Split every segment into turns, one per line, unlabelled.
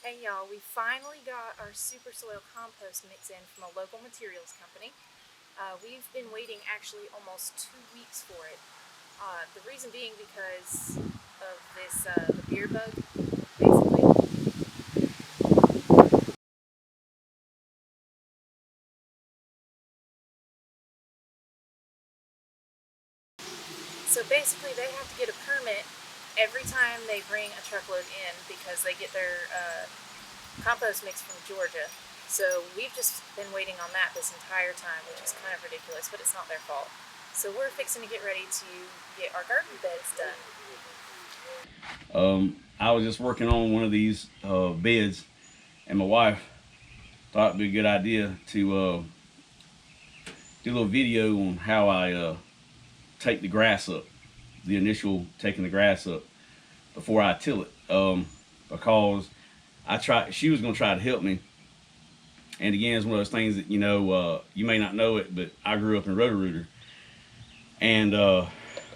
Hey y'all, we finally got our super soil compost mix in from a local materials company. We've been waiting actually almost 2 weeks for it. The reason being because of this, the beer bug, basically. So basically they have to get a permit every time they bring a truckload in because they get their compost mix from Georgia. So we've just been waiting on that this entire time, which is kind of ridiculous, but it's not their fault. So we're fixing to get ready to get our garden beds done.
I was just working on one of these beds, and my wife thought it'd be a good idea to do a little video on how I take the grass up, the initial taking the grass up before I till it. Because she was gonna try to help me, and again, it's one of those things that you may not know it, but I grew up in Roto-Rooter, and I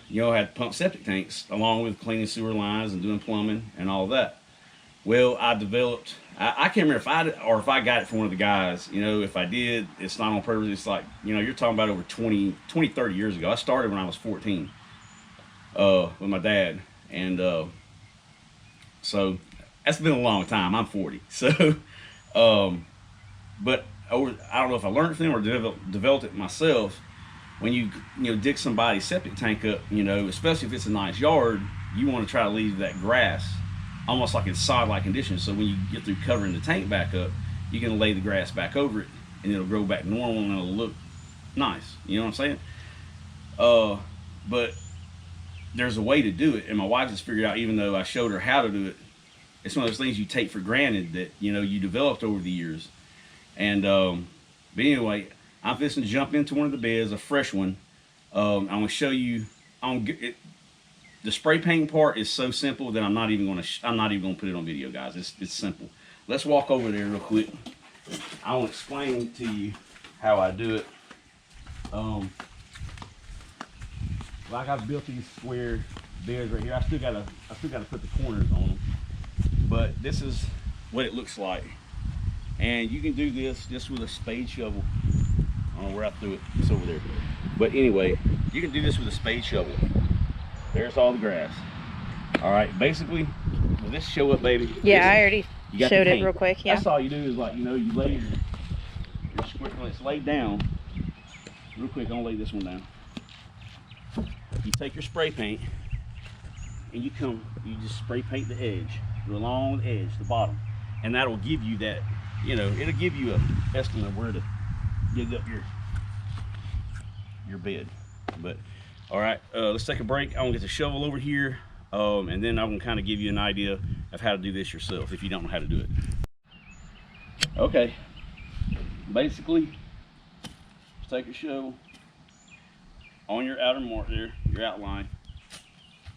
had to pump septic tanks along with cleaning sewer lines and doing plumbing and all that. Well, I developed, I can't remember if I got it from one of the guys. If I did, it's not on purpose. It's like, you're talking about over 20, 30 years ago. I started when I was 14 with my dad. And so that's been a long time. I'm 40. So, but I don't know if I learned from them or developed it myself. When you dig somebody's septic tank up, especially if it's a nice yard, you want to try to leave that grass almost like in sod-like conditions. So when you get through covering the tank back up, you can lay the grass back over it, and it'll grow back normal and it'll look nice. You know what I'm saying? But there's a way to do it, and my wife just figured out. Even though I showed her how to do it, it's one of those things you take for granted that you developed over the years. And but anyway, I'm fixing to jump into one of the beds, a fresh one. I'm gonna show you. The spray painting part is so simple that I'm not even gonna put it on video, guys. It's simple. Let's walk over there real quick. I will explain to you how I do it. Like I've built these square beds right here. I still gotta put the corners on them, but this is what it looks like. And you can do this just with a spade shovel. I don't know where I threw it. It's over there. But anyway, you can do this with a spade shovel. There's all the grass. All right, basically, will this show up, baby?
Yeah, I already showed it real quick. Yeah.
That's all you do is you lay your squirt when it's laid down. Real quick, I'm gonna lay this one down. You take your spray paint and you just spray paint the edge, go along the edge, the bottom, and that'll give you that. It'll give you a estimate of where to dig up your bed. But all right, let's take a break. I'm gonna get the shovel over here, and then I'm gonna kind of give you an idea of how to do this yourself if you don't know how to do it. Okay, basically, just take your shovel on your outer mark there, your outline.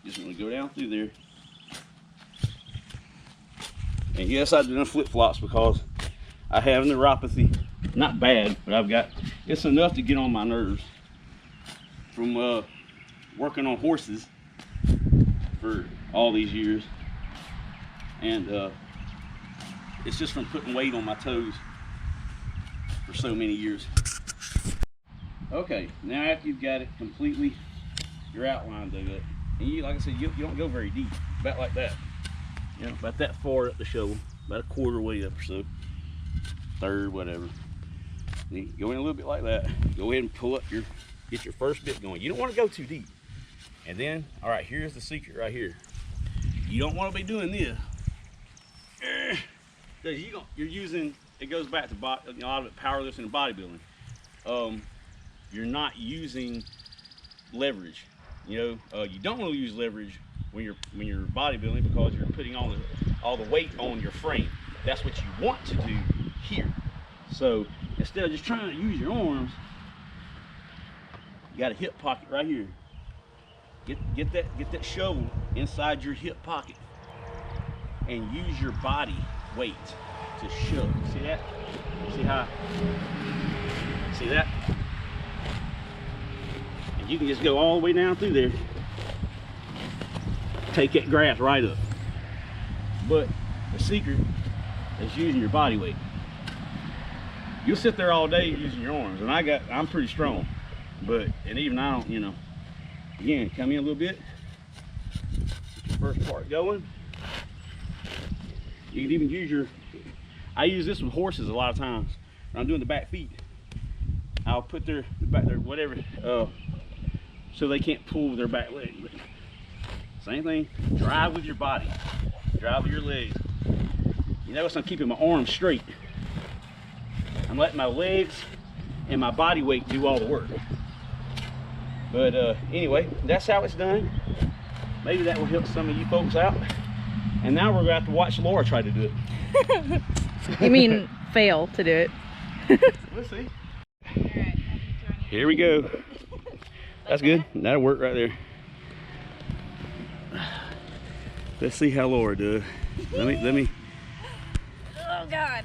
Just gonna go down through there. And yes, I do the flip-flops because I have neuropathy. Not bad, but it's enough to get on my nerves from working on horses for all these years. And it's just from putting weight on my toes for so many years. Okay, now after you've got it completely, your outline dug up, and like I said, you don't go very deep, about like that. About that far up the shovel, about a quarter way up or so, third, whatever. Then you go in a little bit like that. Go ahead and pull up get your first bit going. You don't want to go too deep. And then, all right, here's the secret right here. You don't want to be doing this, because you're using. It goes back to a lot of it powerlifting and bodybuilding. You're not using leverage. You don't want to use leverage when you're bodybuilding because you're putting all the weight on your frame. That's what you want to do here. So instead of just trying to use your arms, you got a hip pocket right here. Get that shovel inside your hip pocket and use your body weight to shove. See that? See that? And you can just go all the way down through there. Take that grass right up. But the secret is using your body weight. You'll sit there all day using your arms, and I'm pretty strong, and even I don't, you know. Again, come in a little bit. Get your first part going. You can even use I use this with horses a lot of times. When I'm doing the back feet, I'll put their back there, whatever, so they can't pull with their back leg. But same thing, drive with your body, drive with your legs. You notice I'm keeping my arms straight. I'm letting my legs and my body weight do all the work. But anyway, that's how it's done. Maybe that will help some of you folks out. And now we're gonna have to watch Laura try to do it.
You mean fail to do it?
We'll see. Here we go. That's good. That'll work right there. Let's see how Laura does. Let me.
Oh God.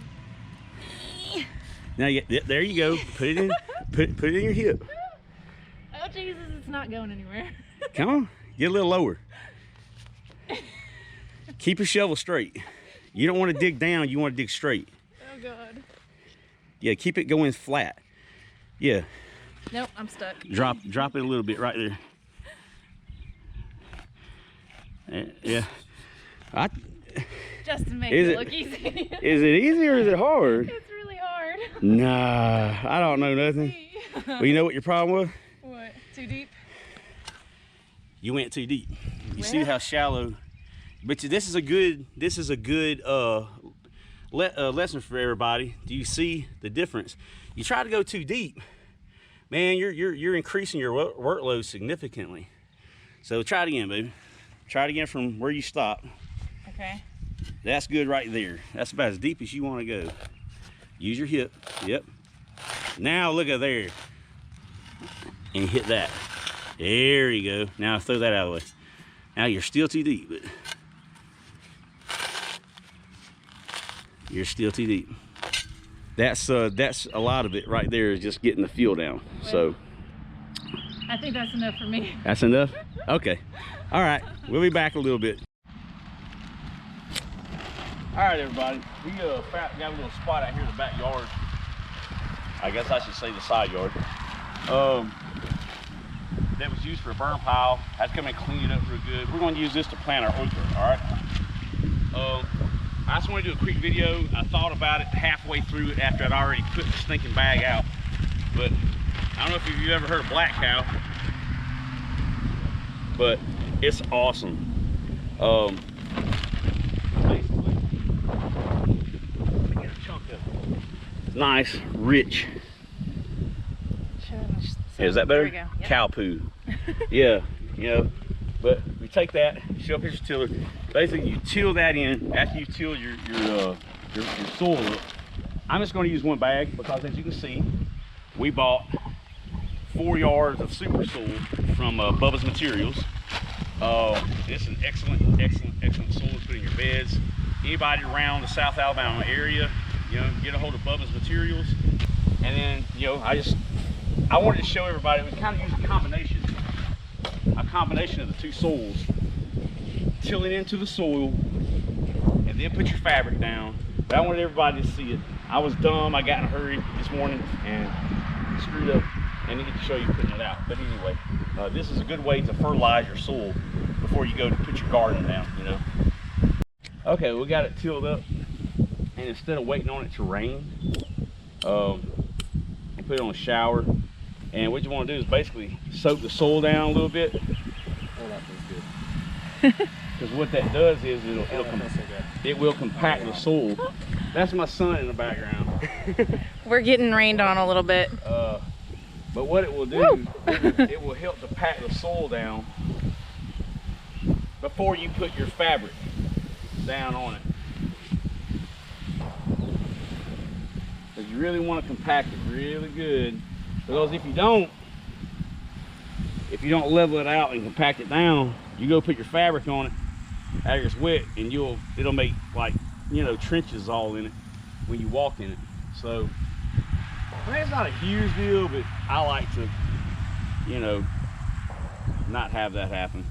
Now, there you go. Put it in. Put it in your hip.
Oh Jesus, it's not going anywhere.
Come on, get a little lower. Keep your shovel straight. You don't want to dig down. You want to dig straight.
Oh God.
Yeah, keep it going flat. Yeah.
Nope, I'm stuck.
Drop it a little bit right there. Yeah.
Just to make it look easy.
Is it easy or is it hard?
It's really hard.
Nah, I don't know nothing. Well, you know what your problem was?
What? Too deep?
You went too deep. You see how shallow. But this is a good lesson for everybody. Do you see the difference? You try to go too deep, man, you're increasing your workload significantly. So try it again, baby. Try it again from where you stopped.
Okay.
That's good right there. That's about as deep as you want to go. Use your hip. Yep. Now look at there. And hit that. There you go. Now throw that out of the way. Now you're still too deep, but you're still too deep. That's a lot of it right there, is just getting the fuel down. Well, so
I think that's enough for me.
That's enough? Okay. All right, we'll be back a little bit. All right, everybody. We got a little spot out here in the backyard. I guess I should say the side yard. That was used for a burn pile. Had to come and clean it up real good. We're going to use this to plant our okra, all right? I just want to do a quick video. I thought about it halfway through it after I'd already put the stinking bag out. But I don't know if you've ever heard of black cow, but it's awesome. Basically, get a chunk of nice, rich. Is that better?
There we go. Yep.
Cow poo. Yeah, you know. But we take that, show up here's your tiller. Basically, you till that in after you till your soil up. I'm just going to use one bag because, as you can see, we bought 4 yards of super soil from Bubba's Materials. This is an excellent soil to put in your beds. Anybody around the South Alabama area, you know, get a hold of Bubba's Materials. And then, you know, I wanted to show everybody we kind of use a combination of the two soils. Till it into the soil, and then put your fabric down. But I wanted everybody to see it. I was dumb. I got in a hurry this morning and screwed up, and didn't get to show you putting it out. But anyway, this is a good way to fertilize your soil before you go to put your garden down, you know. Okay, we got it tilled up, and instead of waiting on it to rain, I put it on a shower. And what you want to do is basically soak the soil down a little bit. Oh, that feels good. Because what that does is it will compact the soil. That's my son in the background.
We're getting rained on a little bit.
But what it will do, it will help to pack the soil down before you put your fabric down on it. Because you really want to compact it really good. Because if you don't level it out and compact it down, you go put your fabric on it after it's wet, and it'll make, like, you know, trenches all in it when you walk in it. So I mean, it's not a huge deal, but I like to, you know, not have that happen.